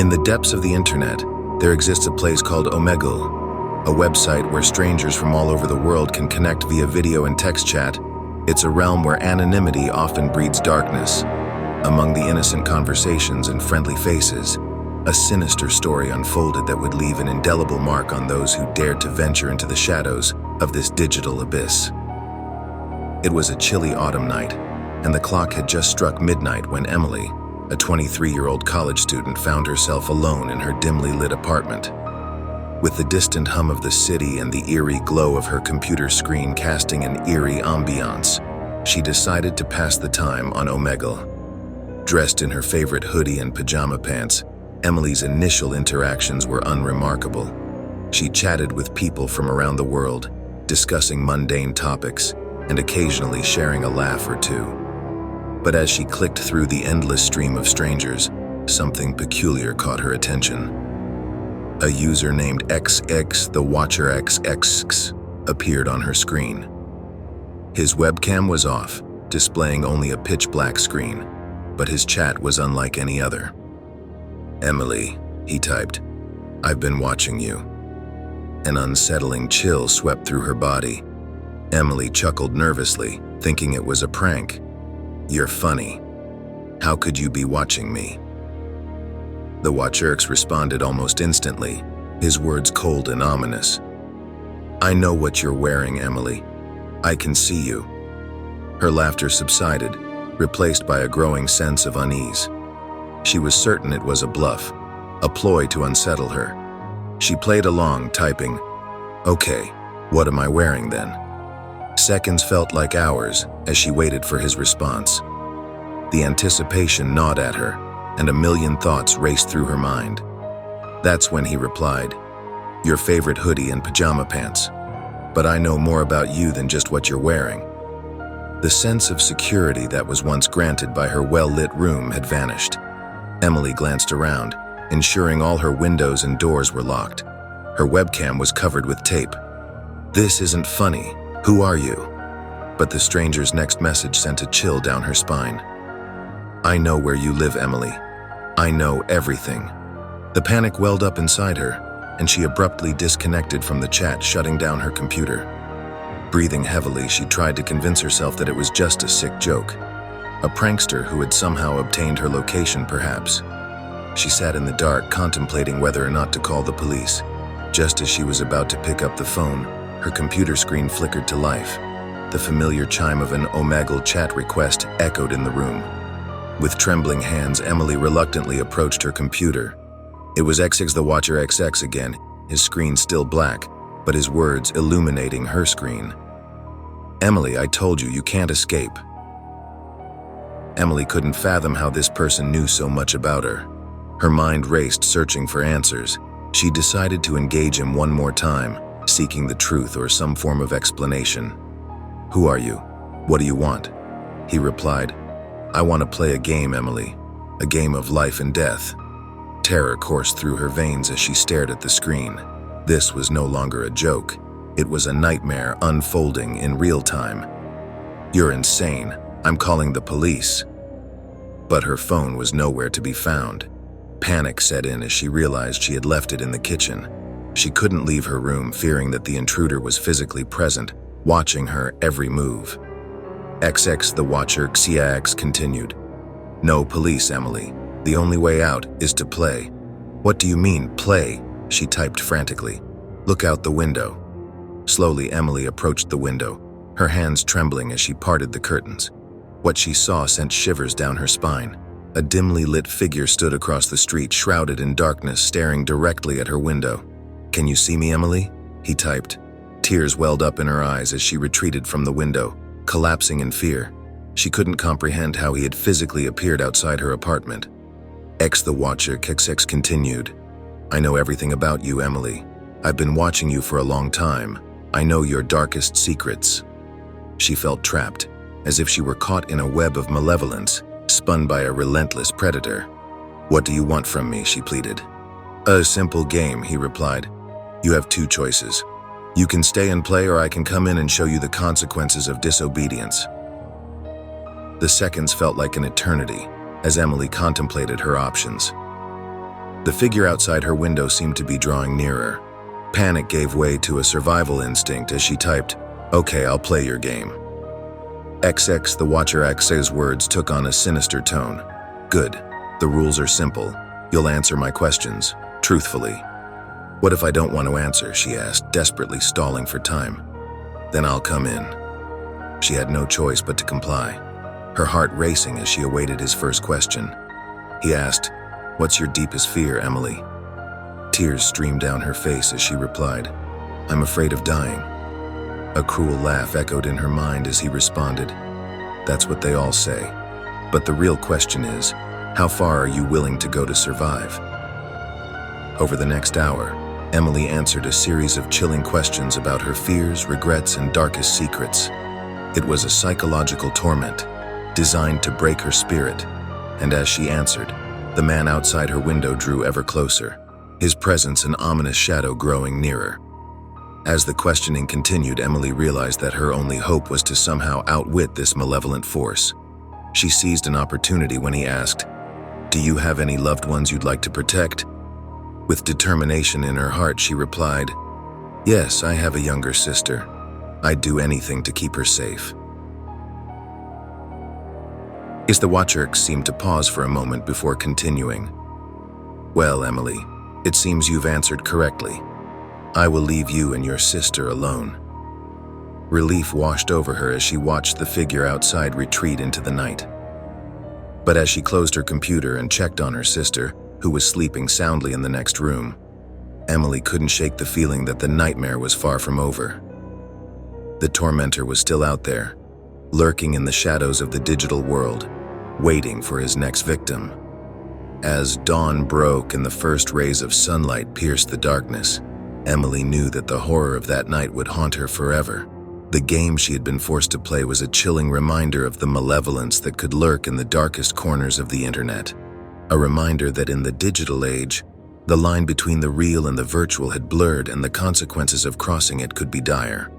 In the depths of the internet, there exists a place called Omegle, a website where strangers from all over the world can connect via video and text chat. It's a realm where anonymity often breeds darkness. Among the innocent conversations and friendly faces, a sinister story unfolded that would leave an indelible mark on those who dared to venture into the shadows of this digital abyss. It was a chilly autumn night, and the clock had just struck midnight when Emily, a 23-year-old college student, found herself alone in her dimly lit apartment. With the distant hum of the city and the eerie glow of her computer screen casting an eerie ambiance, she decided to pass the time on Omegle. Dressed in her favorite hoodie and pajama pants, Emily's initial interactions were unremarkable. She chatted with people from around the world, discussing mundane topics and occasionally sharing a laugh or two. But as she clicked through the endless stream of strangers, something peculiar caught her attention. A user named XX the Watcher XX appeared on her screen. His webcam was off, displaying only a pitch-black screen, but his chat was unlike any other. "Emily," he typed, "I've been watching you." An unsettling chill swept through her body. Emily chuckled nervously, thinking it was a prank. "You're funny. How could you be watching me?" The Watcherx responded almost instantly, his words cold and ominous. "I know what you're wearing, Emily. I can see you." Her laughter subsided, replaced by a growing sense of unease. She was certain it was a bluff, a ploy to unsettle her. She played along, typing, "Okay, what am I wearing then?" Seconds felt like hours as she waited for his response. The anticipation gnawed at her, and a million thoughts raced through her mind. That's when he replied, "Your favorite hoodie and pajama pants. But I know more about you than just what you're wearing." The sense of security that was once granted by her well-lit room had vanished. Emily glanced around, ensuring all her windows and doors were locked. Her webcam was covered with tape. "This isn't funny. Who are you?" But the stranger's next message sent a chill down her spine. "I know where you live, Emily. I know everything." The panic welled up inside her, and she abruptly disconnected from the chat, shutting down her computer. Breathing heavily, she tried to convince herself that it was just a sick joke. A prankster who had somehow obtained her location, perhaps. She sat in the dark, contemplating whether or not to call the police. Just as she was about to pick up the phone, her computer screen flickered to life. The familiar chime of an Omegle chat request echoed in the room. With trembling hands, Emily reluctantly approached her computer. It was XX the Watcher XX again, his screen still black, but his words illuminating her screen. "Emily, I told you, you can't escape." Emily couldn't fathom how this person knew so much about her. Her mind raced, searching for answers. She decided to engage him one more time, seeking the truth or some form of explanation. "Who are you? What do you want?" He replied, "I want to play a game, Emily. A game of life and death." Terror coursed through her veins as she stared at the screen. This was no longer a joke. It was a nightmare unfolding in real time. "You're insane. I'm calling the police." But her phone was nowhere to be found. Panic set in as she realized she had left it in the kitchen. She couldn't leave her room, fearing that the intruder was physically present, watching her every move. XX the Watcher XX continued, "No police, Emily. The only way out is to play." "What do you mean, play?" she typed frantically. "Look out the window." Slowly, Emily approached the window, her hands trembling as she parted the curtains. What she saw sent shivers down her spine. A dimly lit figure stood across the street, shrouded in darkness, staring directly at her window. "Can you see me, Emily?" he typed. Tears welled up in her eyes as she retreated from the window, collapsing in fear. She couldn't comprehend how he had physically appeared outside her apartment. X the Watcher XX continued, "I know everything about you, Emily. I've been watching you for a long time. I know your darkest secrets." She felt trapped, as if she were caught in a web of malevolence, spun by a relentless predator. "What do you want from me?" she pleaded. "A simple game," he replied. "You have two choices. You can stay and play, or I can come in and show you the consequences of disobedience." The seconds felt like an eternity as Emily contemplated her options. The figure outside her window seemed to be drawing nearer. Panic gave way to a survival instinct as she typed, "Okay, I'll play your game." XX, the Watcher X's words took on a sinister tone. "Good. The rules are simple. You'll answer my questions, truthfully." "What if I don't want to answer?" she asked, desperately stalling for time. "Then I'll come in." She had no choice but to comply, her heart racing as she awaited his first question. He asked, "What's your deepest fear, Emily?" Tears streamed down her face as she replied, "I'm afraid of dying." A cruel laugh echoed in her mind as he responded, "That's what they all say. But the real question is, how far are you willing to go to survive?" Over the next hour, Emily answered a series of chilling questions about her fears, regrets, and darkest secrets. It was a psychological torment, designed to break her spirit, and as she answered, the man outside her window drew ever closer, his presence an ominous shadow growing nearer. As the questioning continued, Emily realized that her only hope was to somehow outwit this malevolent force. She seized an opportunity when he asked, "Do you have any loved ones you'd like to protect?" With determination in her heart, she replied, "Yes, I have a younger sister. I'd do anything to keep her safe." The Watcher seemed to pause for a moment before continuing. "Well, Emily, it seems you've answered correctly. I will leave you and your sister alone." Relief washed over her as she watched the figure outside retreat into the night. But as she closed her computer and checked on her sister, who was sleeping soundly in the next room, Emily couldn't shake the feeling that the nightmare was far from over. The tormentor was still out there, lurking in the shadows of the digital world, waiting for his next victim. As dawn broke and the first rays of sunlight pierced the darkness, Emily knew that the horror of that night would haunt her forever. The game she had been forced to play was a chilling reminder of the malevolence that could lurk in the darkest corners of the internet. A reminder that in the digital age, the line between the real and the virtual had blurred and the consequences of crossing it could be dire.